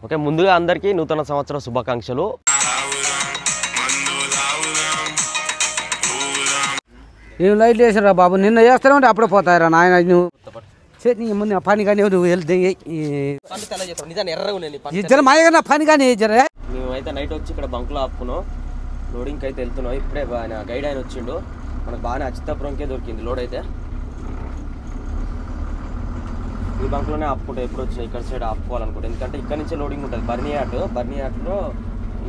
Okay, ముందుగా అందరికీ నూతన సంవత్సర శుభాకాంక్షలు. ఏం లైట్లు వేసారా బాబు, నిన్న వేస్తానంటే అప్పుడే పోతారా నాయన. నువ్వు ముందు పని కానీ నువ్వు వెళ్తే ఇద్దరు మాయగా పని కానీ ఇద్దరే. మేమైతే నైట్ వచ్చి ఇక్కడ బంకులో ఆపుకున్నాం, లోడింగ్కి అయితే వెళ్తున్నాం. ఇప్పుడే ఆయన గైడ్ ఆయన వచ్చిండు, మనకు బాగానే అచితాపురంకే దొరికింది లోడ్ అయితే. ఈ బంక్లోనే ఆపుకుంటా ఎప్పుడు వచ్చినా ఇక్కడ సైడ్ ఆపుకోవాలనుకుంటా, ఎందుకంటే ఇక్కడ నుంచే లోడింగ్ ఉంటుంది. బర్నియాట్లో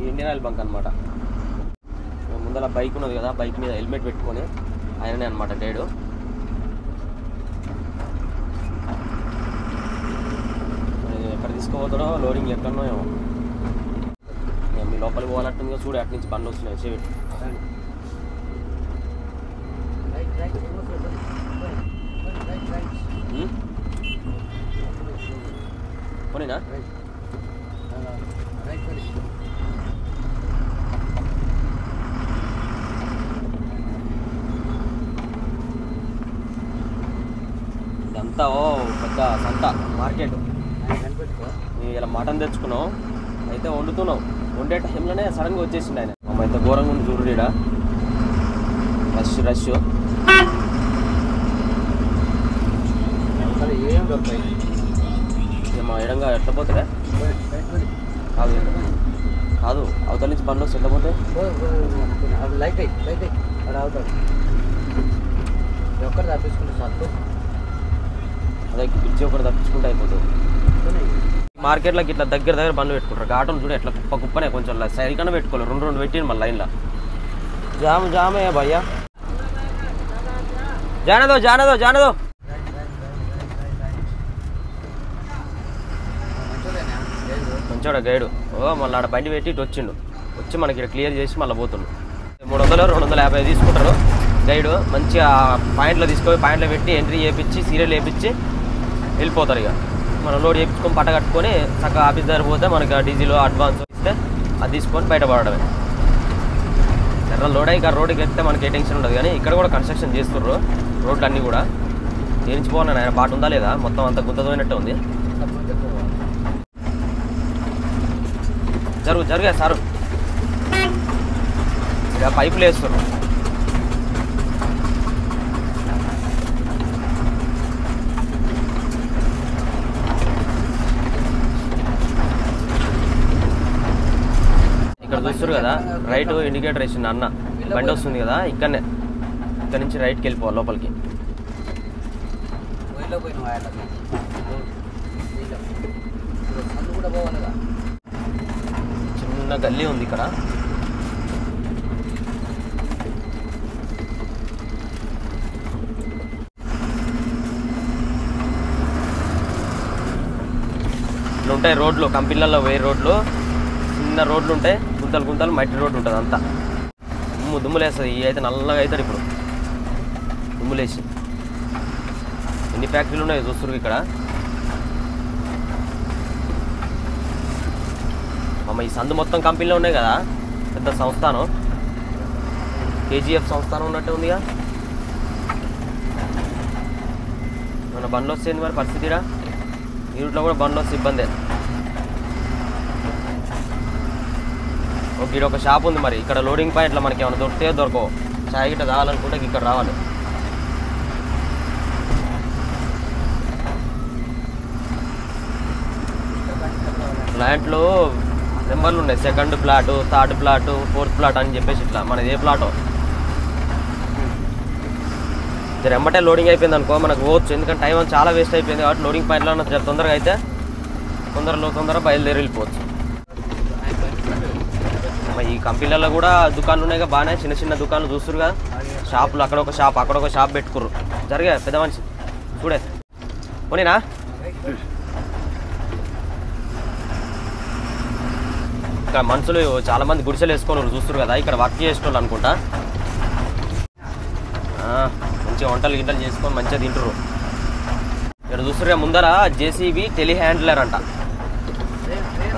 ఈ ఇండియన్ ఆయిల్ బంక్ అనమాట. ముందర బైక్ ఉన్నది కదా, బైక్ మీద హెల్మెట్ పెట్టుకొని ఆయననే అనమాట గైడు. ఎక్కడ తీసుకోపోతాడో, లోడింగ్ ఎక్కడనో ఏమో. మీ లోపలికి పోవాలంటుందిగా చూడు, అటు నుంచి బండ్లు వస్తున్నాయి. చేపెట్టి పోనీనా ఇదంతా పెద్ద సంత మార్కెట్. ఇలా మటన్ తెచ్చుకున్నాం, అయితే వండుతున్నాం. వండే టైంలోనే సడన్గా వచ్చేసిండు ఆయన. అయితే ఘోరంగా ఉంది చూడు, ఈడ రష్. మా ఎడంగా ఎట్లా పోతుందా? కాదు అవతల నుంచి బండ్లు వస్తే ఎట్లా పోతాయి? అదే పిలిచి ఒకటి తప్పించుకుంటే అయిపోతుంది. మార్కెట్లోకి ఇట్లా దగ్గర బండ్లు పెట్టుకుంటారు. ఘాటలు చూడు ఎట్లా కుప్పనే, కొంచెం సైడ్ కన్నా పెట్టుకోవాలి. రెండు పెట్టింది మళ్ళీ లైన్లో. జామే భయ్యా, జానదో మంచోడా గైడు. మళ్ళీ ఆడ బండి పెట్టి ఇటు వచ్చి మనకి ఇక్కడ క్లియర్ చేసి మళ్ళీ పోతుండు. 300-250 తీసుకుంటారు గైడు. మంచిగా పాయింట్లో తీసుకొని పాయింట్లో పెట్టి ఎంట్రీ చేయించి సీరియల్ వేయించి వెళ్ళిపోతారు. ఇక మనం లోడ్ చేయించుకొని పట్ట కట్టుకొని చక్కగా ఆఫీస్ దగ్గర పోతే మనకి డీజిల్ అడ్వాన్స్ ఇస్తే అది తీసుకొని బయటపడమే. ఎర్ర లోడ్ అయ్యి రోడ్డుకి ఎక్కితే మనకి ఏ టెన్షన్ ఉండదు. కానీ ఇక్కడ కూడా కన్స్ట్రక్షన్ చేస్తుర్రు రోడ్లు అన్నీ కూడా. చేయించిపోన్నాను ఆయన బాట ఉందా లేదా, మొత్తం అంతా గుంతపోయినట్టే ఉంది. జరుగా సారు, ఇక పైపులు వేస్తున్నారు. ఇక్కడ చూస్తారు కదా, రైట్ ఇండికేటర్ వేసింది అన్న. బండి వస్తుంది కదా, ఇక్కడ నుంచి రైట్కి వెళ్ళిపోవాలి లోపలికి. చిన్న గల్లీ ఉంది ఇక్కడ. ఇట్లా ఉంటాయి రోడ్లు, కంపెనీలలో వేరే రోడ్లు, చిన్న రోడ్లు ఉంటాయి, గుంతలు మట్టి రోడ్డు ఉంటుంది అంతా. దుమ్ములేస్తుంది. ఇవి అయితే నల్లగా అవుతాడు ఇప్పుడు దుమ్ములేసి. ఎన్ని ఫ్యాక్టరీలు ఉన్నాయి చూస్తున్నారు ఇక్కడ. ఈ సందు మొత్తం కంపెనీలో ఉన్నాయి కదా, పెద్ద సంస్థానం. కేజీఎఫ్ సంస్థానం ఉన్నట్టే ఉందిగా. మన బండ్లు వస్తుంది మరి పరిస్థితిరా. ఈ రూట్లో కూడా బండ్లు వస్తే ఇబ్బందే. ఇక్కడ ఒక షాప్ ఉంది మరి, ఇక్కడ లోడింగ్ పాయింట్లో మనకి ఏమైనా దొరికితే దొరకవు. చాయ్ గిట్ట తాగాలనుకుంటే ఇక్కడ రావాలి. ప్లాంట్లో నెంబర్లు ఉన్నాయి, 2nd plot, 3rd plot, 4th plot అని చెప్పేసి. ఇట్లా మనది ఏ ప్లాటో ఎంబటే లోడింగ్ అయిపోయింది అనుకో మనకు పోవచ్చు. ఎందుకంటే టైం చాలా వేస్ట్ అయిపోయింది కాబట్టి లోడింగ్ పాయింట్లో తొందరగా అయితే తొందరగా బయలుదేరి వెళ్ళిపోవచ్చు. ఈ కంపెనీలలో కూడా దుకాణాలు ఉన్నాయి కదా, బాగానే చిన్న దుకాణాలు చూస్తున్నారు కదా. షాపులు అక్కడ ఒక షాప్ పెట్టుకుర్రు. జరిగా పెద్ద మనిషి చూడే పోనీనా. ఇక్కడ మనుషులు చాలా మంది గుడిసెలు వేసుకొని చూస్తున్నారు కదా, ఇక్కడ వర్క్ చేసేటోళ్ళు అనుకుంటా. మంచిగా వంటలు గింటలు చేసుకొని మంచిగా తింటారు. ఇక్కడ చూస్తున్నారు ముందర జేసీబీ టెలిహ్యాండ్లర్ అంట,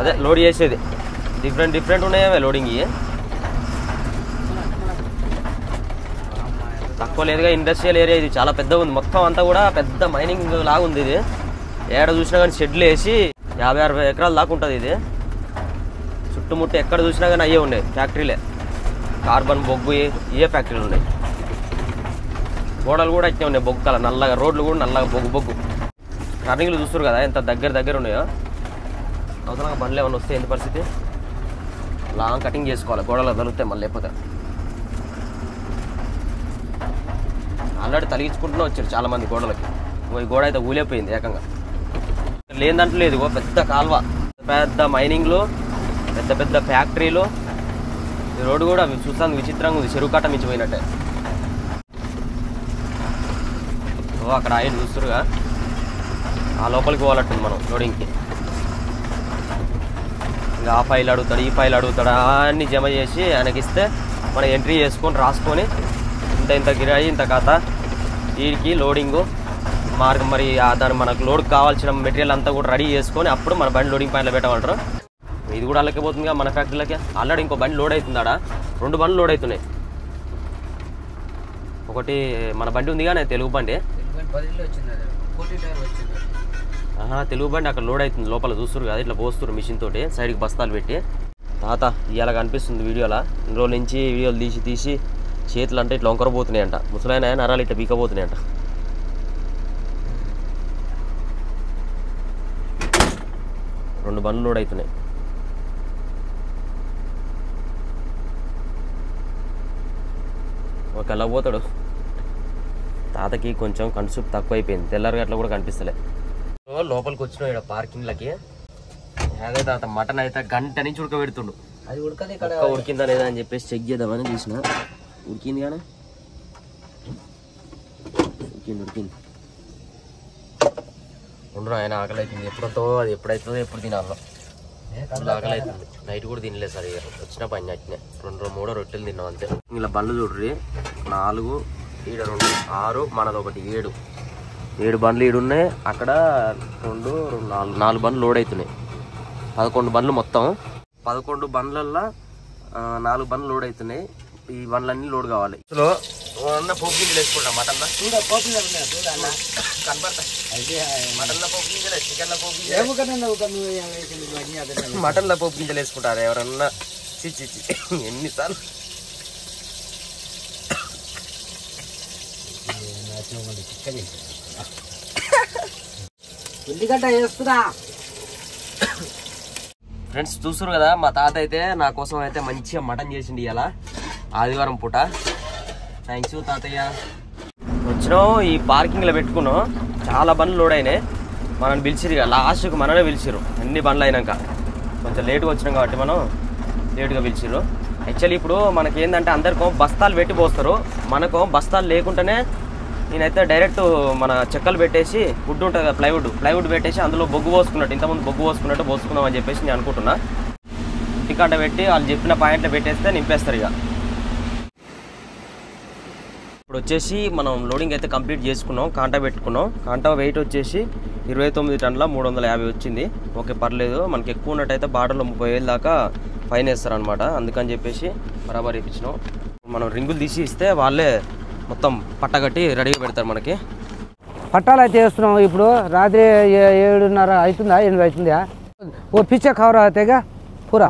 అదే లోడ్ చేసేది. డిఫరెంట్ ఉన్నాయే లోడింగ్. తక్కువ లేదుగా, ఇండస్ట్రియల్ ఏరియా ఇది చాలా పెద్దగా ఉంది. మొత్తం అంతా కూడా పెద్ద మైనింగ్ లాగా ఉంది ఇది. ఏడ చూసినా కానీ షెడ్లు వేసి 50-60 ఎకరాల దాకా ఉంటుంది ఇది. చుట్టుముట్టు ఎక్కడ చూసినా కానీ అయ్యే ఉన్నాయి ఫ్యాక్టరీలే. కార్బన్ బొగ్గు ఏ ఫ్యాక్టరీలు ఉన్నాయి. గోడలు కూడా అట్నే ఉన్నాయి బొగ్గు కల నల్లగా, రోడ్లు కూడా నల్లగా బొగ్గు. టర్నింగ్లు చూస్తారు కదా ఎంత దగ్గర ఉన్నాయో. అవసరంగా బండ్లు ఏమైనా వస్తే ఏంటి పరిస్థితి? లాంగ్ కటింగ్ చేసుకోవాలి, గోడలు తగులుతాయి మళ్ళీ. లేకపోతే ఆల్రెడీ తలిగించుకుంటూనే వచ్చారు చాలామంది గోడలకి. ఈ గోడ అయితే ఊలేపోయింది ఏకంగా. లేని దాంట్లో లేదు, పెద్ద కాల్వ, పెద్ద మైనింగ్లు, పెద్ద ఫ్యాక్టరీలు. ఈ రోడ్డు కూడా చూస్తాను విచిత్రంగా ఉంది, చెరువు కట్ట మించిపోయినట్టే. అక్కడ ఆయన చూస్తురుగా, ఆ లోపలికి పోవాలంటుంది మనం లోడింగ్కి. ఇంకా ఆ ఫైల్ అడుగుతాడు, ఈ ఫైల్ అడుగుతాడు, అన్నీ జమ చేసి ఆయనకి ఇస్తే మనం ఎంట్రీ చేసుకొని రాసుకొని ఇంత గిరాయి ఇంత కథ వీడికి లోడింగు మార్గం. మరి దాన్ని మనకు లోడ్కి కావాల్సిన మెటీరియల్ అంతా కూడా రెడీ చేసుకొని అప్పుడు మన బండి లోడింగ్ పాయింట్లో పెట్టమంటారు. ఇది కూడా అలాగే పోతుంది మన ఫ్యాక్టరీలకి. ఆల్రెడీ ఇంకో బండి లోడ్ అవుతుంది ఆడ, 2 బండ్లు లోడ్ అవుతున్నాయి. ఒకటి మన బండి ఉంది కానీ తెలుగు బండి, తెలుగు బండి అక్కడ లోడ్ అవుతుంది. లోపల చూస్తారు కదా, ఇట్లా పోస్తారు మిషన్ తోటి సైడ్కి బస్తాలు పెట్టి. తాత ఇవాళ కనిపిస్తుంది వీడియోలో. ఇన్ని రోజుల నుంచి వీడియోలు తీసి చేతులు అంటే ఇట్లా వంకరపోతున్నాయంట. ముసలైన నరాలు ఇట్లా బీకపోతున్నాయంట. రెండు బండ్లు లోడ్ అవుతున్నాయి. ఒక ఎలా పోతాడు తాతకి కొంచెం కన్సూప్ తక్కువ అయిపోయింది. తెల్లారి అట్లా కూడా కనిపిస్తలే. లోపలికి వచ్చిన ఇక్కడ పార్కింగ్లకి. అదే తాత మటన్ అయితే గంట నుంచి ఉడకబెడుతుండు. అది ఉడికిందా లేదా అని చెప్పేసి చెక్ చేద్దామని చూసిన. ఉడికింది కానీ ఉడికింది. ఉండరు ఆయన ఆకలి అవుతుంది. ఎప్పుడో అది ఎప్పుడైతుందో ఎప్పుడు తినాలో ఆకలి అవుతుంది. నైట్ కూడా తినలేదు సార్. వచ్చిన పని అట్నే 2-3 రొట్టెలు తిన్నాం అంతే. ఇలా బండ్లు చూడ్రి, 4 ఈడ 2 6 మనది ఒకటి 7 బండ్లు ఈడున్నాయి. అక్కడ 2 4 బండ్లు లోడ్ అవుతున్నాయి. 11 బండ్లు మొత్తం. 11 బండ్లల్లో 4 బండ్లు లోడ్ అవుతున్నాయి. ఈ బండ్లన్నీ లోడ్ కావాలి. పోపు గింజలు వేసుకుంటా మటన్లో మటన్లో పోపు గింజలే, చికెన్లో పోపు గింజలు, మటన్లో పోపు గింజలు వేసుకుంటారు ఎవరన్నా. చిచ్చి ఎన్నిసార్లు ఫ్రెండ్స్ చూస్తున్నారు కదా, మా తాత అయితే నా కోసం అయితే మంచిగా మటన్ చేసిండి ఇవాళ ఆదివారం పూట. థ్యాంక్స్ తాతయ్య. వచ్చినాం ఈ పార్కింగ్లో పెట్టుకున్నాం. చాలా బండ్లు లోడ్ అయినాయి. మనల్ని పిలిచిరు ఇక లాస్ట్కి మననే పిలిచిరు. అన్ని బండ్లు అయినాక కొంచెం లేట్గా వచ్చినాం కాబట్టి మనం లేట్గా పిలిచిరు. యాక్చువల్లీ ఇప్పుడు మనకి ఏంటంటే అందరికో బస్తాలు పెట్టి పోస్తారు. మనకు బస్తాలు లేకుండానే నేనైతే డైరెక్ట్ మన చెక్కలు పెట్టేసి వుడ్ ఉంటుంది కదా, ప్లైవుడ్ పెట్టేసి అందులో బొగ్గు పోసుకున్నట్టు, ఇంతకుముందు బొగ్గు పోసుకున్నట్టు పోసుకుందాం అని చెప్పేసి నేను అనుకుంటున్నా. టికాట పెట్టి వాళ్ళు చెప్పిన పాయింట్లో పెట్టేస్తే నింపేస్తారు ఇక. ఇప్పుడు వచ్చేసి మనం లోడింగ్ అయితే కంప్లీట్ చేసుకున్నాం. కాంటా పెట్టుకున్నాం. కాంటా వెయిట్ వచ్చేసి 29 టన్నుల 350 వచ్చింది. ఓకే పర్లేదు. మనకి ఎక్కువ ఉన్నట్టయితే బార్డర్లో 30,000 దాకా ఫైన్ వేస్తారనమాట. అందుకని చెప్పేసి బరాబర్ ఇప్పించినాం. మనం రింగులు తీసి ఇస్తే వాళ్ళే మొత్తం పట్టగట్టి రెడీగా పెడతారు మనకి. పట్టాలు అయితే వేస్తున్నాం. ఇప్పుడు రాత్రి 7:30 అవుతుందా 8 అవుతుందా? ఓ పిచ్చ కవర్ అవుతాయిగా పూరా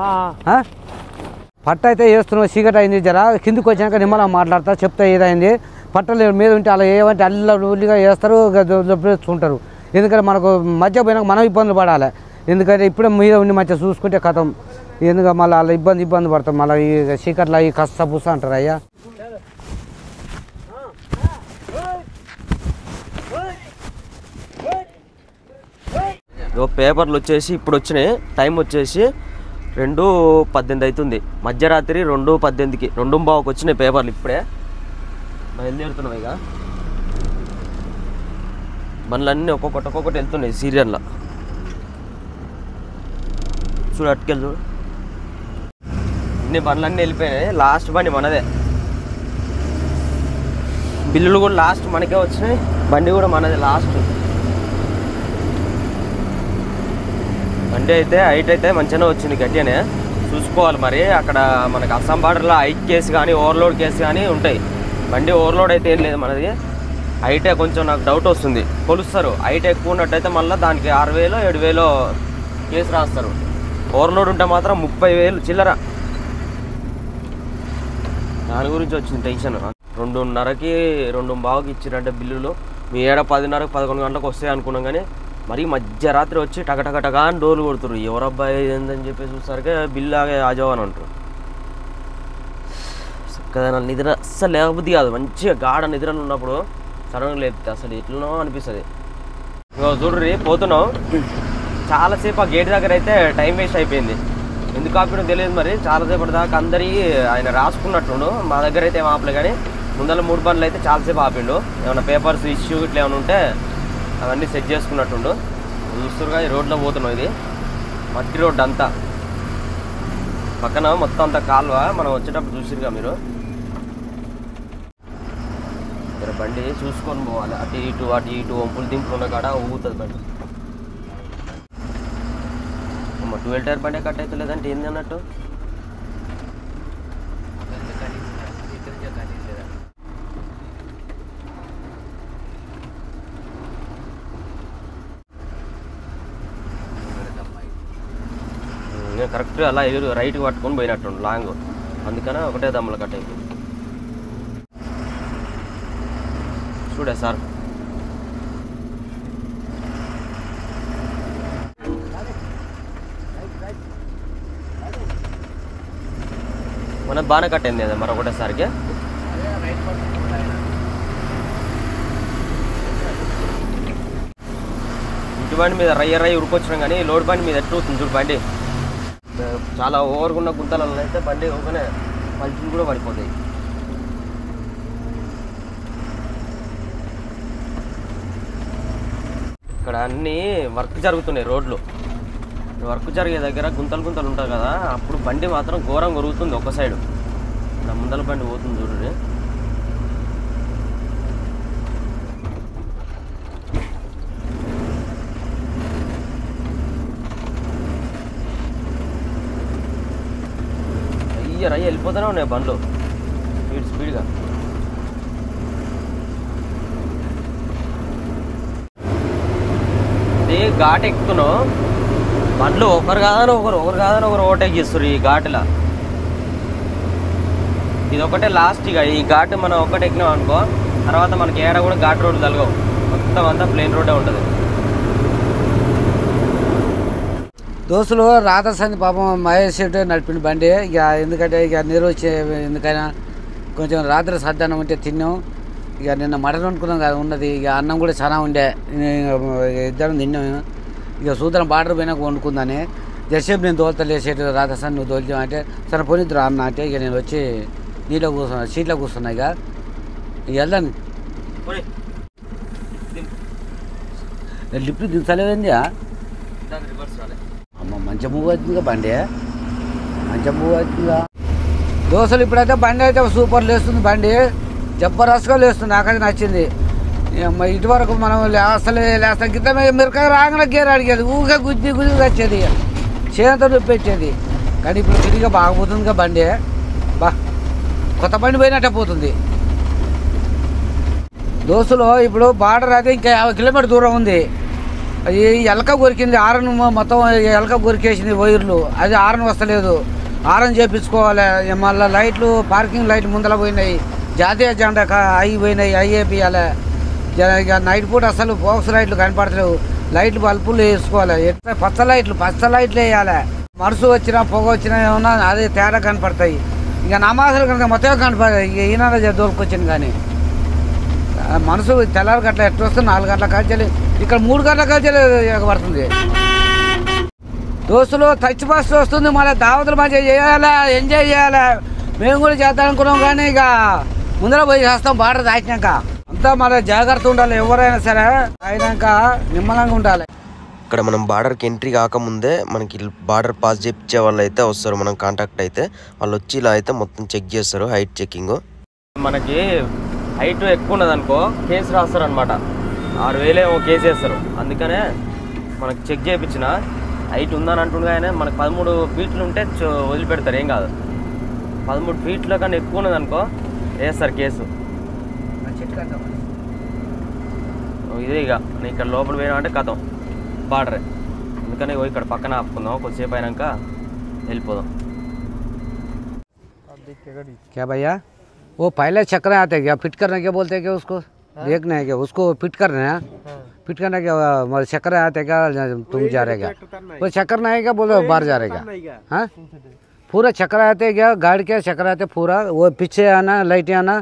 పట్ట అయితే వేస్తున్నాం. చీకటి అయింది. జర కిందికి వచ్చినాక నిమ్మలా మాట్లాడతా చెప్తా ఏదైంది. పట్టలు మీద ఉంటే అలా ఏమంటే అల్లిగా వేస్తారు, చూసుకుంటారు. ఎందుకంటే మనకు మధ్య పోయినాక మనం ఇబ్బందులు పడాలి. ఎందుకంటే ఇప్పుడే మీద ఉండి మంచిగా చూసుకుంటే కథం. ఎందుకంటే మళ్ళీ అలా ఇబ్బంది పడతాం. మళ్ళీ ఈ చీకట్లో ఈ కస్త పుస్త అంటారు అయ్యా. పేపర్లు వచ్చేసి ఇప్పుడు వచ్చినాయి. టైం వచ్చేసి 2:18 అవుతుంది. మధ్యరాత్రి 2:18కి 2:15కి వచ్చినాయి పేపర్లు. ఇప్పుడే బయలుదేరుతున్నాయి. ఇక బండ్లన్నీ ఒక్కొక్కటి వెళ్తున్నాయి సీరియల్లో. చూడు అటుకెళ్ళి చూడు, ఇన్ని బండ్లన్నీ వెళ్ళిపోయినాయి. లాస్ట్ బండి మనదే. బిల్లులు కూడా లాస్ట్ మనకే వచ్చినాయి. బండి కూడా మనదే లాస్ట్. బండి అయితే హైట్ అయితే మంచిగానే వచ్చింది, గట్టిగానే చూసుకోవాలి. మరి అక్కడ మనకి అస్సాం బార్డర్లో హైట్ కేసు కానీ ఓవర్లోడ్ కేసు కానీ ఉంటాయి. బండి ఓవర్లోడ్ అయితే ఏం లేదు మనది. హైటే కొంచెం నాకు డౌట్ వస్తుంది. కొలుస్తారు. హైట్ ఎక్కువ ఉన్నట్టయితే మళ్ళీ దానికి 6,000 7,000 కేసు రాస్తారు. ఓవర్లోడ్ ఉంటే మాత్రం 30,000 చిల్లర. దాని గురించి వచ్చింది టెన్షన్. 2:30కి 2:15కి ఇచ్చిరంటే బిల్లులు. మీ 10:30కి 11 గంటలకు వస్తాయి అనుకున్నాం, కానీ మరీ మధ్యరాత్రి వచ్చి టకటకటగా అని డోర్లు కొడుతున్నారు. ఎవరబ్బాయి ఏందని చెప్పి చూసరికి బిల్లు ఆజో అని అంటారు. కదా నిద్ర అస్సలు లేకపోతే కాదు, మంచిగా గాఢ నిద్రలు ఉన్నప్పుడు సడన్గా లేపితే అసలు ఎట్లనో అనిపిస్తుంది. చూడ్రి పోతున్నాం, చాలాసేపు ఆ గేట్ దగ్గర అయితే టైం వేస్ట్ అయిపోయింది. ఎందుకు ఆపినో తెలియదు మరి. చాలాసేపటి దాకా అందరి ఆయన రాసుకున్నట్టుండు. మా దగ్గర అయితే ఏం ఆపలే, కానీ ముందర 3 బండ్లు అయితే చాలాసేపు ఆపిండు. ఏమైనా పేపర్స్ ఇష్యూ ఇట్లా ఏమైనా ఉంటే అవన్నీ సెట్ చేసుకున్నట్టుండు. చూస్తురుగా ఈ రోడ్లో పోతున్నాం. ఇది మట్టి రోడ్డు అంతా, పక్కన మొత్తం అంతా కాలువ. మనం వచ్చేటప్పుడు చూసిరుగా మీరు. ఇక్కడ బండి చూసుకొని పోవాలి. అటు ఇటు వంపులు దింపులు ఉన్న కాడ ఊగుతుంది బండి. 12 టైర్ బండి కట్ అయితే లేదంటే ఏంది అన్నట్టు. కరెక్ట్ అలా రైట్కి పట్టుకొని పోయినట్టు లాంగ్, అందుకనే ఒకటే దమ్ములు కట్ అయిపోయింది. చూడే సార్, మన బాగానే కట్ అయింది కదా మరి ఒకటేసారికి. ఇంటి బండి మీద రయ్య ఉరుకొచ్చినాం, కానీ లోడ్ బండి మీద ఎట్టు అవుతుంది చూడు బండి. చాలా ఓవర్గా ఉన్న గుంతలలో అయితే బండి ఒకనే పల్చులు కూడా పడిపోతాయి. ఇక్కడ అన్నీ వర్క్ జరుగుతున్నాయి రోడ్లు. వర్క్ జరిగే దగ్గర గుంతలు ఉంటాయి కదా, అప్పుడు బండి మాత్రం ఘోరంగా ఉరుగుతుంది ఒక సైడు. నా ముందల బండి పోతుంది చూడండి. రయ్య వెళ్ళిపోతూనే ఉన్నాయి బండ్లు స్పీడ్గా. ఇది ఘాట్ ఎక్కుతున్నావు, బండ్లు ఒకరు కాదని ఒకరు ఓవర్టేక్ చేస్తారు ఈ ఘాటులా. ఇది ఒకటే లాస్ట్. ఇక ఈ ఘాటు మనం ఒకటి ఎక్కినాం అనుకో, తర్వాత మనకి ఏడ కూడా ఘాట్ రోడ్డు తలగవు, మొత్తం అంతా ప్లెయిన్ రోడ్డే ఉంటుంది. దోస్తులు రాధసంది పాపం మహేష్ రెడ్డి నడిపిన బండి. ఇక ఎందుకంటే ఇక నీరు వచ్చే ఎందుకైనా కొంచెం రాత్రి సద్దన్నం ఉంటే తిన్నాం. ఇక నిన్న మటన్ వండుకున్నాం కదా ఉన్నది. ఇక అన్నం కూడా చాలా ఉండే, ఇద్దరం తిన్నాం. ఇక సూత్రం బార్డర్ పోయినాక వండుకుందని జసేపు నేను దోలత లేసేటు రాధసన్ నువ్వు దోల్చామంటే సరే పోనిద్దురా అన్న అంటే ఇక నేను వచ్చి నీలో కూర్చున్నా, సీట్లో కూర్చున్నా. ఇక వెళ్దాను లిఫ్ట్ దించలేదండి. అమ్మ మంచి మూవ్ అవుతుందిగా బండి, మంచి మూవ్ అవుతుందిగా. దోశలు ఇప్పుడైతే బండి అయితే సూపర్ లేస్తుంది, బండి జబర్దస్త్గా లేస్తుంది. నాకైతే నచ్చింది. ఇటువరకు మనం లేస్తాం గిట్ట మిరకాయ రాగానే గేర్ అడిగేది, ఊరికే గుద్ది వచ్చేది, చేతితో నొప్పెట్టేది. కానీ ఇప్పుడు తిరిగి బాగపోతుందిగా బండి. బా కొత్త బండి పోయినట్టే పోతుంది. దోస్తులు ఇప్పుడు బార్డర్ అయితే ఇంకా 50 కిలోమీటర్ దూరం ఉంది. ఈ ఎలక కొరికింది, ఆరన్ మొత్తం ఎలక కొరికేసింది వైర్లు. అది ఆరన్ వస్తలేదు, ఆరన్ చేయించుకోవాలి. మళ్ళీ లైట్లు పార్కింగ్ లైట్లు ముందర పోయినాయి, జాతీయ జెండా అవి పోయినాయి, అవి వేపియాలి. ఇక నైట్ పూట అసలు బాక్స్ లైట్లు కనపడతలేవు, లైట్లు బల్బులు వేసుకోవాలి. పచ్చ లైట్లు వేయాలి. మనసు వచ్చినా పొగ వచ్చినా ఏమన్నా అదే తేడా కనపడతాయి. ఇక నమాజులు కనుక మొత్తం కనపడతాయి. ఇక ఈనాడు దోలుకొచ్చింది. కానీ మనసు తెల్లారి గట్ల ఎట్లా వస్తుంది, 4 గంటల కాల్చాలి, ఇక్కడ 3 గంటల కాల్చాలి పడుతుంది. దోస్తులు టచ్ బస్ వస్తుంది, మళ్ళీ దావతులు మంచిగా చేయాలి, ఎంజాయ్ చేయాలి. మేము కూడా చేద్దాం అనుకున్నాం, కానీ ఇక ముందర పోయి చేస్తాం. బార్డర్ దాటినాక అంతా మళ్ళీ జాగ్రత్త ఉండాలి. ఎవరైనా సరే అయినాక నిమ్మలంగా ఉండాలి. ఇక్కడ మనం బార్డర్కి ఎంట్రీ కాకముందే మనకి బార్డర్ పాస్ చేయించే వాళ్ళు అయితే వస్తారు. మనం కాంటాక్ట్ అయితే వాళ్ళు వచ్చి ఇలా అయితే మొత్తం చెక్ చేస్తారు, హైట్ చెకింగ్. మనకి హైట్ ఎక్కువ ఉన్నది అనుకో కేసు రాస్తారు అనమాట. 6,000 ఏమో కేసు వేస్తారు. అందుకనే మనకి చెక్ చేయించిన హైట్ ఉందని అంటుండగా ఆయన మనకు 13 ఫీట్లు ఉంటే వదిలిపెడతారు, ఏం కాదు. 13 ఫీట్ల కన్నా ఎక్కువ ఉన్నది అనుకో వేస్తారు కేసు. ఇదే ఇక ఇక్కడ లోపల పోయినా అంటే కథం బార్డరే. అందుకనే ఇక్కడ పక్కన ఆపుకుందాం, కొద్దిసేపు అయినాక వెళ్ళిపోదాం. क्या भैया वो पहले चक्कर आते हैं क्या, फिट करने के बोलते हैं क्या उसको? देखना है क्या उसको फिट करना है? फिट करने के चक्कर आते क्या तुम जा रहे क्या? वो चक्कर नहीं क्या बोलो बाहर जा रहे क्या? हाँ पूरा चक्कर आते क्या गाड़ी के चक्कर आते पूरा, वो पीछे आना लाइट आना,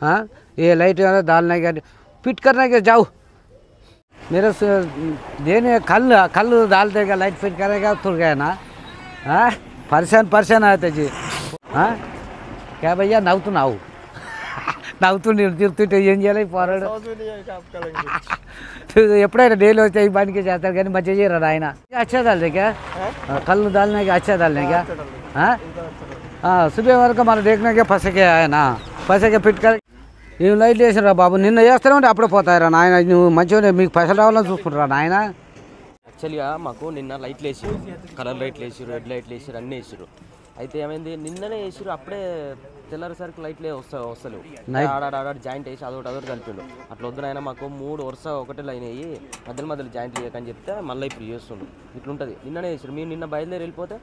हाँ ये लाइट आना डालने का फिट करने के जाओ. मेरे देने कल डालते क्या लाइट फिट करेगा तुर गया ना. हाँ परेशान आते जी. हाँ क्या भैया నవ్వుతున్నావు నేను తిరుగుతుంటే ఏం చేయాలి పోరాడు. ఎప్పుడైనా డైలీ వస్తే ఈ బండికి చేస్తారు కానీ మంచిగా చేయరు ఆయన. అచ్చా దాల్నే क्या कल डालने का अच्छा डालने क्या? हाँ सुबह వరకు మనం देखने के పసకే ఆయన పసకే ఫిట్ కర ఏం లైట్లు వేసినరా బాబు, నిన్న చేస్తానే ఉంటే అప్పుడే పోతాయిరా నాయన. నువ్వు మంచిగా మీకు పైసలు రావాలని చూసుకుంటారా నాయన. యాక్చువల్గా మాకు నిన్న లైట్లు వేసారు, కలర్ లైట్లు వేసారు, రెడ్ లైట్లు వేసారు, అన్నీ వేసారు. అయితే ఏమైంది నిన్ననే వేసారు, అప్పుడే తెల్లారేసరికి లైట్లే వస్తలేవు. ఆడాడ జాయింట్ వేసి అదొకటి కలిపిండు. అట్లా వద్దునైనా మాకు 3 వరుస ఒకటే లైన్ అయ్యి మధ్యలో జాయింట్ వేయకని చెప్తే మళ్ళీ ఇప్పుడు చేస్తుండు. ఇట్లుంటుంది. నిన్ననే వేసారు, మేము నిన్న బయలుదేరి వెళ్ళిపోతే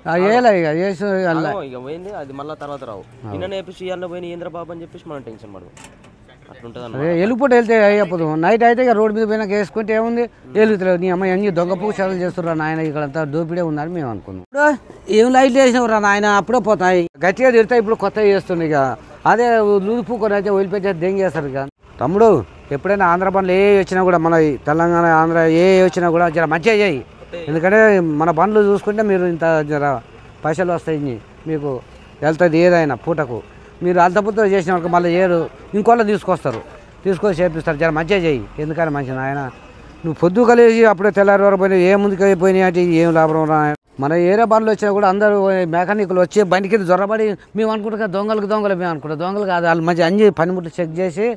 ఇక పోయింది అది మళ్ళీ తర్వాత రావు. నిన్ననే వేపించి ఇవాళ పోయిన ఏంద్రబాబు అని చెప్పేసి మనం టెన్షన్ పడదు. వెళ్ళిపోతే వెళ్తే అయ్యపోదు. నైట్ అయితే ఇక రోడ్డు మీద పోయినా వేసుకుంటే ఏముంది వెలుగుతలేవు. నీ అమ్మాయి అన్ని దొంగ పూసాలు చేస్తున్నారు నాయన, ఇక్కడంతా దోపిడే ఉందని మేము అనుకున్నాం. ఇప్పుడు ఏం లైట్లు వేసినవరా నాయన, అప్పుడే పోతాయి గట్టిగా తిడతాయి. ఇప్పుడు కొత్తగా చేస్తుంది ఇక అదే లూపు కొని అయితే వదిలిపెట్టి దెంగేస్తారు ఇక. తమ్ముడు ఎప్పుడైనా ఆంధ్ర బండ్లు ఏ వచ్చినా కూడా మన తెలంగాణ ఆంధ్ర ఏ వచ్చినా కూడా జర మంచిగా చేయి. ఎందుకంటే మన బండ్లు చూసుకుంటే మీరు ఇంత జర పైసలు వస్తాయి మీకు వెళ్తుంది ఏదైనా పూటకు. మీరు అంతపుతో చేసిన వాళ్ళకి మళ్ళీ ఏరు ఇంకోళ్ళ తీసుకొస్తారు, తీసుకొని చేపిస్తారు. జర మంచిగా చేయి. ఎందుకని మంచి నాయన నువ్వు పొద్దు కలిసి అప్పుడే తెల్లారి వరకు పోయినా ఏ ముందుకు అయిపోయినాయి అంటే ఏం లాభం రా. మన ఏరే బండ్లు వచ్చినా కూడా అందరూ మెకానిక్లు వచ్చి బండి కింద జొరబడి మేము అనుకుంటాం దొంగలు మేము అనుకుంటాం. దొంగలు కాదు, వాళ్ళు మంచి అన్ని పనిముట్లు చెక్ చేసి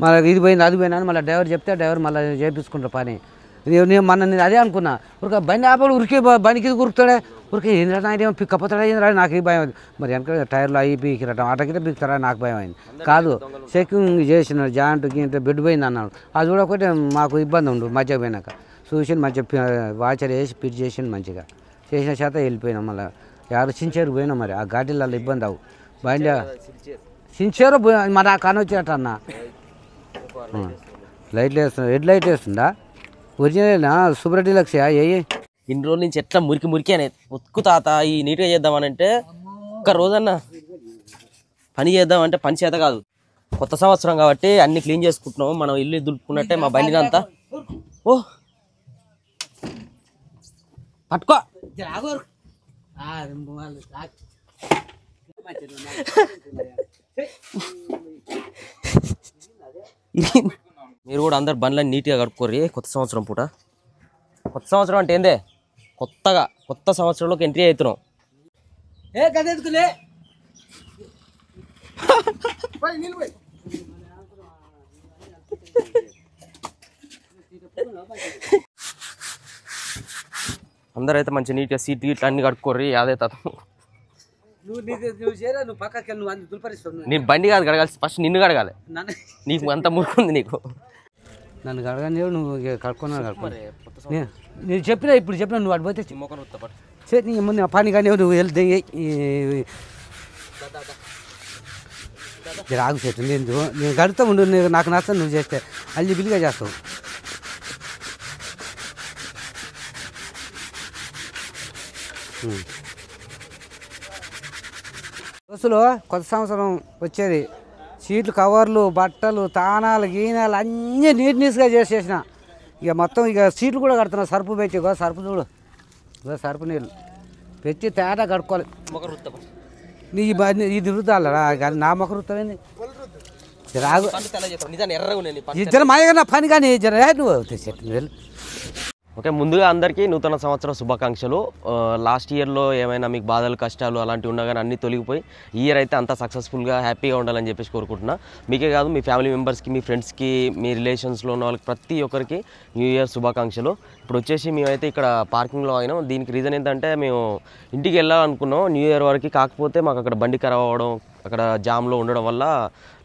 మళ్ళీ ఇది పోయింది అది పోయినా అని మళ్ళీ డ్రైవర్ చెప్తే డ్రైవర్ మళ్ళీ చేపించుకుంటారు పని. నేను అదే అనుకున్నా, ఒక బండి ఆపడు ఉరికి బండికి ఉరుకుతాడే ఉరికి ఏంద్రా ఏమో పిక్కపోతాడా ఏంద్రా నాకు ఈ భయం అయింది. మరి వెనక టైర్లు అవి పీకిరటం ఆటకిటే పీకుతారా నాకు భయం అయింది. కాదు చెకింగ్ చేసిన జాయింట్ గింట బెడ్ పోయింది అన్నాడు. అది కూడా ఒకటి మాకు ఇబ్బంది ఉండు. మధ్య పోయినాక చూసి మంచిగా వాచర్ వేసి ఫిట్ చేసిండు మంచిగా చేసిన చేత వెళ్ళిపోయినాం. మళ్ళీ ఎవరు సించేరు పోయినాం. మరి ఆ ఘాటీలలో ఇబ్బంది అవు బండి సించేరు మరి ఆ కాని వచ్చేట అన్న లైట్లు వేస్తున్నా. హెడ్ లైట్ వేస్తుందా ఒరిజినల్ సూపర్ డీలక్స్ ఏ ఇన్ని రోజుల నుంచి ఎట్లా మురికి అనేది ఉతుకు తాత ఈ నీట్గా చేద్దామనంటే ఒక్క రోజన్నా పని చేద్దామంటే పని చేత కాదు. కొత్త సంవత్సరం కాబట్టి అన్ని క్లీన్ చేసుకుంటున్నాము. మనం ఇల్లు దులుపుకున్నట్టే మా బండిని అంతా. ఓ పట్టుకో మీరు కూడా అందరు బండ్లని నీట్గా కడుక్కోర్రి కొత్త సంవత్సరం పూట. కొత్త సంవత్సరం అంటే ఏందే కొత్త సంవత్సరంలోకి ఎంట్రీ అవుతున్నాం. అందరూ అయితే మంచి నీట్గా సీట్ గిట్లు అన్ని కడుక్కోర్రి. అదే తాత నీ బండి కాదు కడగాలి, ఫస్ట్ నిన్ను కడగాలి. నీకు అంత మురుకుంది నీకు. నన్ను కడగానే నువ్వు కడుక్కున్నా నేను చెప్పినా ఇప్పుడు చెప్పినా నువ్వు అడిపోతే నీ ముందు పని కానీ నువ్వు వెళ్తే ఆగు చెట్టు నేను కడుతూ ఉండు. నాకు నచ్చదు నువ్వు చేస్తే అల్లి బిల్లిగా చేస్తావు. బస్సులో కొత్త సంవత్సరం వచ్చేది సీట్లు కవర్లు బట్టలు తానాలు గీనాలు అన్నీ నీట్నెస్గా చేసేసిన. ఇక మొత్తం ఇక సీట్లు కూడా కడుతున్నా. సర్పు పెట్టి సర్పు చూడు సర్పు నీళ్ళు పెట్టి తేడా కడుక్కోవాలి. నీ ఇది రుద్దాలరా కానీ నా మొక్క రుద్దామైంది రాగు ఇద్దరు మాయగా నా పని కానీ నువ్వు. ఓకే, ముందుగా అందరికీ నూతన సంవత్సర శుభాకాంక్షలు. లాస్ట్ ఇయర్లో ఏమైనా మీకు బాధలు కష్టాలు అలాంటివి ఉన్నా కానీ అన్నీ తొలగిపోయి ఈ ఇయర్ అయితే అంతా సక్సెస్ఫుల్గా హ్యాపీగా ఉండాలని చెప్పేసి కోరుకుంటున్నా. మీకే కాదు మీ ఫ్యామిలీ మెంబర్స్కి మీ ఫ్రెండ్స్కి మీ రిలేషన్స్లో ఉన్న వాళ్ళకి ప్రతి ఒక్కరికి న్యూ ఇయర్ శుభాకాంక్షలు. ఇప్పుడు వచ్చేసి మేమైతే ఇక్కడ పార్కింగ్లో అయినాం. దీనికి రీజన్ ఏంటంటే మేము ఇంటికి వెళ్ళాలనుకున్నాం న్యూ ఇయర్ వరకు. కాకపోతే మాకు అక్కడ బండి ఖరాబ్ అవ్వడం అక్కడ జామ్లో ఉండడం వల్ల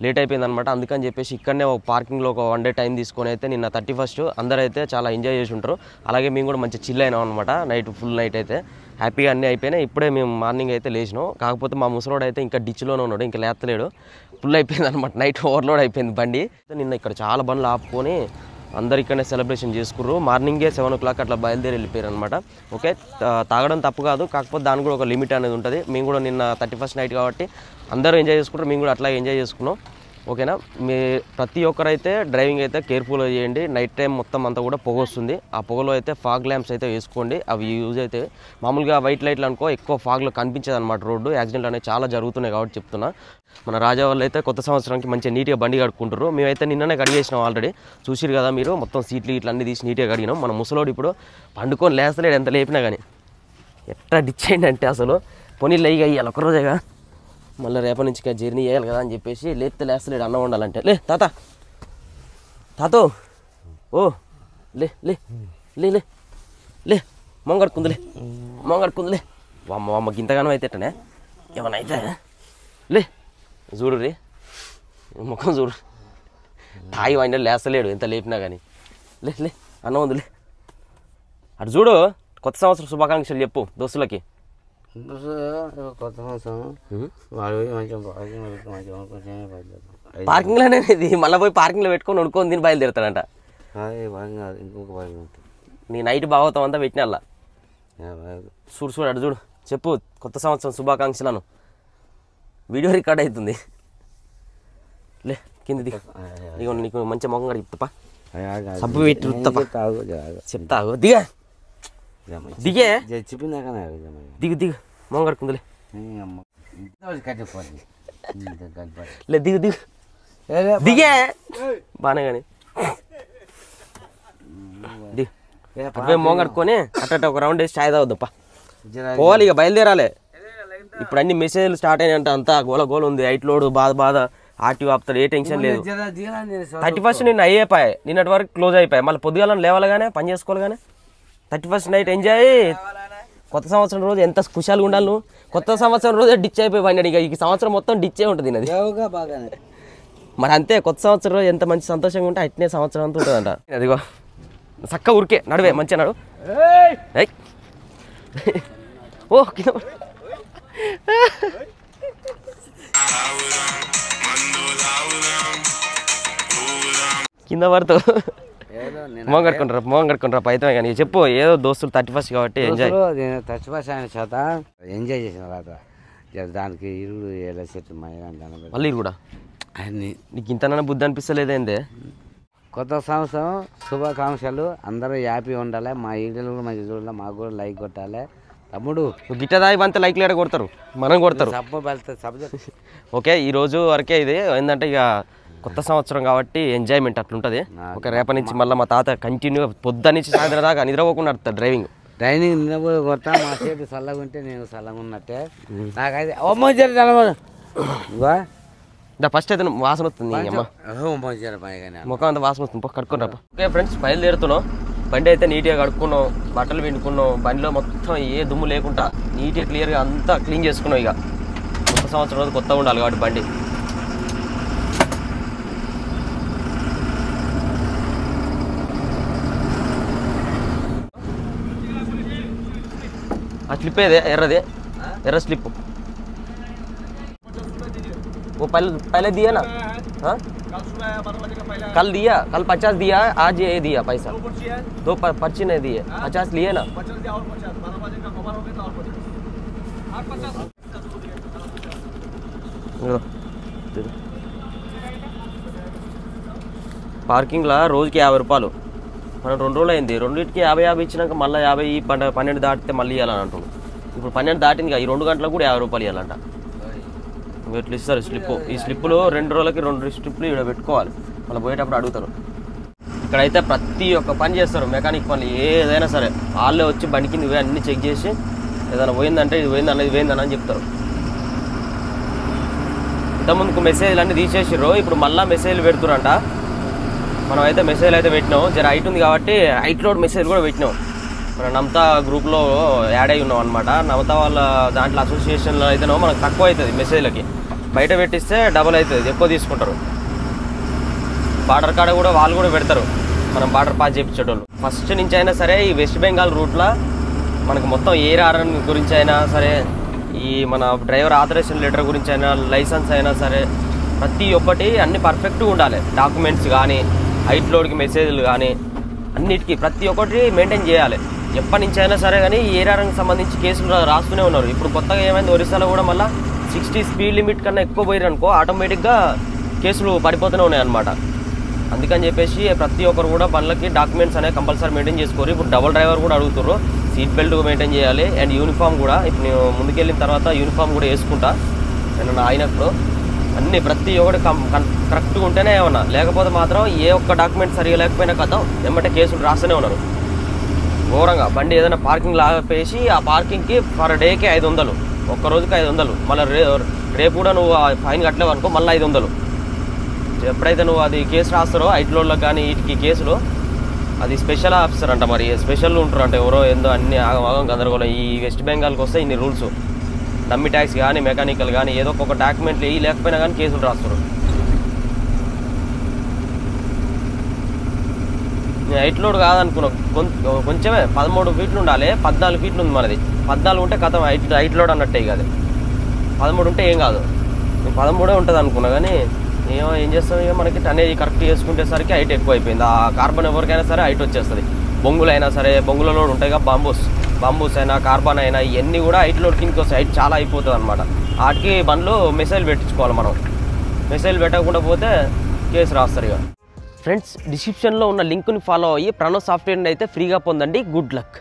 లేట్ అయిపోయింది అనమాట. అందుకని చెప్పేసి ఇక్కడనే ఒక పార్కింగ్లో ఒక 1 డే టైం తీసుకొని అయితే నిన్న 31st అందరైతే చాలా ఎంజాయ్ చేసి ఉంటారు. అలాగే మేము కూడా మంచి చిల్ అయినాం అనమాట. నైట్ ఫుల్ నైట్ అయితే హ్యాపీగా అన్నీ అయిపోయినాయి. ఇప్పుడే మేము మార్నింగ్ అయితే లేచినాం. కాకపోతే మా ముసలోడు అయితే ఇంకా డిచ్లోనే ఉన్నాడు, ఇంకా లేస్తలేడు. ఫుల్ అయిపోయింది అనమాట, నైట్ ఓవర్లోడ్ అయిపోయింది బండి. నిన్న ఇక్కడ చాలా బండ్లు ఆపుకొని అందరు ఇక్కడనే సెలబ్రేషన్ చేసుకుర్రు. మార్నింగే 7 o'clock అట్లా బయలుదేరి వెళ్ళిపోయారు అనమాట. ఓకే, తాగడం తప్పు కాదు, కాకపోతే దానికి కూడా ఒక లిమిట్ అనేది ఉంటుంది. మేము కూడా నిన్న 31st నైట్ కాబట్టి అందరూ ఎంజాయ్ చేసుకుంటారు, మేము కూడా అట్లా ఎంజాయ్ చేసుకున్నాం. ఓకేనా, మీ ప్రతి ఒక్కరైతే డ్రైవింగ్ అయితే కేర్ఫుల్గా చేయండి. నైట్ టైం మొత్తం అంతా కూడా పొగ వస్తుంది. ఆ పొగలో అయితే ఫాగ్ ల్యాంప్స్ అయితే వేసుకోండి. అవి యూజ్ అయితే మామూలుగా వైట్ లైట్లు అనుకో ఎక్కువ ఫాగ్లో కనిపించదు అనమాట. రోడ్డు యాక్సిడెంట్ అనేవి చాలా జరుగుతున్నాయి కాబట్టి చెప్తున్నా. మన రాజా వాళ్ళు అయితే కొత్త సంవత్సరానికి మంచిగా నీట్గా బండి కడుక్కుంటారు. మేమైతే నిన్ననే కడిగేసినాం ఆల్రెడీ, చూసిరు కదా మీరు. మొత్తం సీట్లు ఇట్లా అన్నీ తీసి నీట్గా కడిగినాం. మన ముసలోడు ఇప్పుడు పండుకొని లేస్తలేడు, ఎంత లేపినా కానీ. ఎట్లా డిచ్ అయింది అంటే అసలు పొనీళ్ళు అయ్యి అయ్యాలి ఒకరోజేగా, మళ్ళీ రేపటి నుంచి జర్నీ చేయాలి కదా అని చెప్పేసి లేస్తలేడు. అన్నం వండాలంటే లే తాతో ఓ లే లే లే లే లే మొంగడుకుందిలే అమ్మకి ఇంతగానో అయితే ఎట్టనే ఏమన్నా అయితే లే చూడు రీ ముఖం చూడు, తాయి వాడిన లేస్తలేడు ఎంత లేపినా కానీ. లే లే అన్నం ఉందిలే. అటు చూడు, కొత్త సంవత్సరం శుభాకాంక్షలు చెప్పు దోస్తులకి. కొత్త సంవత్సరం పార్కింగ్లోనే ఇది, మళ్ళీ పోయి పార్కింగ్లో పెట్టుకొని వండుకొని తిని బయలుదేరుతాడంట. ఇంకొక నీ నైట్ భాగవతం అంతా పెట్టిన అలా చూడు అటు చూడు, చెప్పు కొత్త సంవత్సరం శుభాకాంక్షలను. వీడియో రికార్డ్ అవుతుంది. లే కింది దిగ, ఇగో నీకు మంచి మొఖం కడిగి ఇప్పుతప్ప సబ్బు పెట్టి రుత్తప్ప చెప్తా. దిగా దిగే దిగు మొహం కడుకుందిలే. లే దిగు దిగే బాగానే కానీ దిగు మొహం కడుక్కొని అట్ట ఒక రౌండ్ వేసి చాయ్ తాగుద్దప్ప. పోవాలి ఇక బయలుదేరాలి. ఇప్పుడు అన్ని మెసేజ్లు స్టార్ట్ అయినాయంట, అంతా గోల ఉంది. హైట్ లోడ్ బాధ ఆర్టీఓ ఆపుతాడు, ఏ టెన్షన్ లేదు. 31st నిన్న అయిపోయాయి, నిన్నటి వరకు క్లోజ్ అయిపోయాయి. మళ్ళీ పొద్దుగాలను లేవాలి పని చేసుకోవాలి కానీ 31st నైట్ ఎంజాయ్. కొత్త సంవత్సరం రోజు ఎంత ఖుషాలుగా ఉండాలి నువ్వు. కొత్త సంవత్సరం రోజే డిచ్ అయిపోయి పడినాడు. ఇక ఈ సంవత్సరం మొత్తం డిచ్చే ఉంటుంది అది. మరి అంతే, కొత్త సంవత్సరం రోజు ఎంత మంచి సంతోషంగా ఉంటే అట్నే సంవత్సరం అంతా ఉంటుందంట. అదిగో చక్క ఉరికే నడువే మంచిగా నడు. ఓ కింద పడుతూ మోహం కట్టుకుంటారా పైతే కానీ. చెప్పు ఏదో దోస్తులు 31st కాబట్టి ఎంజాయ్. 31st ఆయన చేత ఎంజాయ్ చేసిన తర్వాత దానికి 20,000 సెట్లు మళ్ళీ కూడా నీకు ఇంతనన్నా బుద్ధి అనిపిస్తలేదేందే. కొత్త సంవత్సరం శుభాకాంక్షలు, అందరూ హ్యాపీ ఉండాలి. మా ఈడలు కూడా మంచిగా చూడాలి, మాకు కూడా లైక్ కొట్టాలి. తమ్ముడు గిట్ట దాయి అంతా లైక్లు ఎడ కొడతారు, మనం కొడతారు. ఓకే, ఈ రోజు వరకే ఇది ఏంటంటే ఇక కొత్త సంవత్సరం కాబట్టి ఎంజాయ్మెంట్ అట్లుంటుంది. ఓకే, రేపటి నుంచి మళ్ళీ మా తాత కంటిన్యూగా పొద్దున్న నుంచి సాయంత్రం దాకా నిద్రపోకుండా నడుపుతాడు డ్రైవింగ్. నిద్రపోయి కొడతా. మా చేతి చల్లగా ఉంటే నేను చల్లగా ఉన్నట్టే నాకైతే ఫస్ట్ అయితే వాసన వస్తుంది అమ్మ, ముఖం అంతా వాసన వస్తుంది. కడుక్కుని రా. ఓకే ఫ్రెండ్స్, బయలుదేరుతున్నాం. బండి అయితే నీట్గా కడుక్కున్నాం, బట్టలు పిండుకున్నాం. బండిలో మొత్తం ఏ దుమ్ము లేకుండా నీట్గా క్లియర్గా అంతా క్లీన్ చేసుకున్నాం. ఇక కొత్త సంవత్సరం రోజు కొత్తగా ఉండాలి కాబట్టి బండి. ఆ స్లిప్ ఏదే ఎర్రది, ఎర్ర స్లిప్. वो पहले दिया ना, हाँ कल दिया, कल 50 दिया, आज ये दिया पैसा. 2 पर्ची नहीं दिए, 50 लिए ना. పార్కింగ్లో రోజుకి 50 రూపాయలు. మనం 2 రోజులు అయింది, రెండింటికి 50 ఇచ్చినాక మళ్ళీ 50 12 దాటితే మళ్ళీ ఇవ్వాలని అంటున్నాం. ఇప్పుడు 12 దాటింది, ఈ 2 గంటలకు కూడా 50 రూపాయలు ఇవ్వాలంట. ఇట్లా ఇస్తారు స్లిప్. ఈ స్లిప్పులు 2 రోజులకి 2 స్లిప్పులు ఇక్కడ పెట్టుకోవాలి. మళ్ళీ పోయేటప్పుడు అడుగుతారు. ఇక్కడైతే ప్రతి ఒక్క పని చేస్తారు, మెకానిక్ పని ఏదైనా సరే. వాళ్ళే వచ్చి బండికి నువ్వే అన్నీ చెక్ చేసి ఏదైనా పోయిందంటే ఇది పోయిందన్న ఇది పోయిందని అని చెప్తారు. ఇంతకుముందుకు మెసేజ్లు అన్నీ తీసేసారు, ఇప్పుడు మళ్ళీ మెసేజ్లు పెడుతురంట. మనం అయితే మెసేజ్లు అయితే పెట్టినాం. జర హైట్ ఉంది కాబట్టి హైట్ లోడ్ మెసేజ్ కూడా పెట్టినాం. మన నమతా గ్రూప్లో యాడ్ అయి ఉన్నాం అనమాట. నమతా వాళ్ళ దాంట్లో అసోసియేషన్లో అయితేనో మనకు తక్కువ అవుతుంది మెసేజ్లకి. బయట పెట్టిస్తే డబల్ అవుతుంది, ఎక్కువ తీసుకుంటారు. బార్డర్ కాడ కూడా వాళ్ళు కూడా పెడతారు మనం బార్డర్ పాస్ చేయించేటోళ్ళు. ఫస్ట్ నుంచి అయినా సరే ఈ వెస్ట్ బెంగాల్ రూట్లో మనకు మొత్తం ARN గురించి అయినా సరే, ఈ మన డ్రైవర్ ఆథరైజేషన్ లెటర్ గురించి అయినా, లైసెన్స్ అయినా సరే, ప్రతి ఒక్కటి అన్ని పర్ఫెక్ట్గా ఉండాలి. డాక్యుమెంట్స్ కానీ, హైట్ లోడ్కి మెసేజ్లు కానీ, అన్నిటికీ ప్రతి ఒక్కటి మెయింటైన్ చేయాలి. ఎప్పటి నుంచి అయినా సరే కానీ ARNకి సంబంధించి కేసులు రాస్తూనే ఉన్నారు. ఇప్పుడు కొత్తగా ఏమైంది, ఒరిస్సాలో కూడా మళ్ళీ 60 స్పీడ్ లిమిట్ కన్నా ఎక్కువ పోయారనుకో ఆటోమేటిక్గా కేసులు పడిపోతూనే ఉన్నాయి అన్నమాట. అందుకని చెప్పేసి ప్రతి ఒక్కరు కూడా బండ్లకి డాక్యుమెంట్స్ అనేవి కంపల్సరీ మెయింటైన్ చేసుకోరు. ఇప్పుడు డబుల్ డ్రైవర్ కూడా అడుగుతారు, సీట్ బెల్ట్ మెయింటైన్ చేయాలి. అండ్ యూనిఫామ్ కూడా ఇప్పుడు నేను ముందుకెళ్ళిన తర్వాత యూనిఫామ్ కూడా వేసుకుంటా నేను అయినప్పుడు. అన్నీ ప్రతి ఒక్కటి కరెక్ట్గా ఉంటేనే ఏమన్నా, లేకపోతే మాత్రం ఏ ఒక్క డాక్యుమెంట్ సరిగా లేకపోయినా కదా ఏమంటే కేసులు రాస్తూనే ఉన్నారు ఘోరంగా. బండి ఏదైనా పార్కింగ్ లాగేసి ఆ పార్కింగ్కి పర్ డేకి 500, ఒక్కరోజుకి 500. మళ్ళీ రేపు కూడా నువ్వు ఫైన్ కట్టలేవు అనుకో మళ్ళీ 500. ఎప్పుడైతే నువ్వు అది కేసు రాస్తారో ఐట్లోళ్ళకి కానీ వీటికి కేసులు, అది స్పెషల్ ఆఫీసర్ అంట, మరి స్పెషల్ ఉంటారు అంటే ఎవరో ఏందో అన్ని ఆగం గందరగోళం. ఈ వెస్ట్ బెంగాల్కి వస్తే ఇన్ని రూల్స్, డమ్మీ ట్యాక్స్ కానీ మెకానికల్ కానీ ఏదో ఒక డాక్యుమెంట్లు ఏ లేకపోయినా కానీ కేసులు రాస్తారు. హైట్ లోడ్ కాదనుకున్నా, కొంచెమే 13 ఫీట్లు ఉండాలి, 14 ఫీట్లు ఉంది మనది. 14 ఉంటే కథం హైట్ లోడ్ అన్నట్టే. ఇక అది 13 ఉంటే ఏం కాదు, 13 ఉంటుంది అనుకున్నా. కానీ ఏం చేస్తాం, ఇక మనకి టనేజ్ కరెక్ట్ చేసుకునేసరికి హైట్ ఎక్కువ అయిపోయింది. ఆ కార్బన్ ఎవరికైనా సరే హైట్ వచ్చేస్తుంది. బొంగులైనా సరే, బొంగుల లోడ్ ఉంటాయి కదా, బాంబూస్ అయినా కార్బన్ అయినా ఇవన్నీ కూడా హైట్ లోడ్ కిందకి వస్తాయి. హైట్ చాలా అయిపోతుంది అనమాట. వాటికి బండ్లు మెసేజ్ పెట్టించుకోవాలి మనం. మెసేజ్ పెట్టకుండా పోతే కేసు రాస్తారు. ఇక ఫ్రెండ్స్, డిస్క్రిప్షన్లో ఉన్న లింక్ని ఫాలో అయ్యి ప్రణవ్ సాఫ్ట్వేర్ని అయితే ఫ్రీగా పొందండి. Good luck.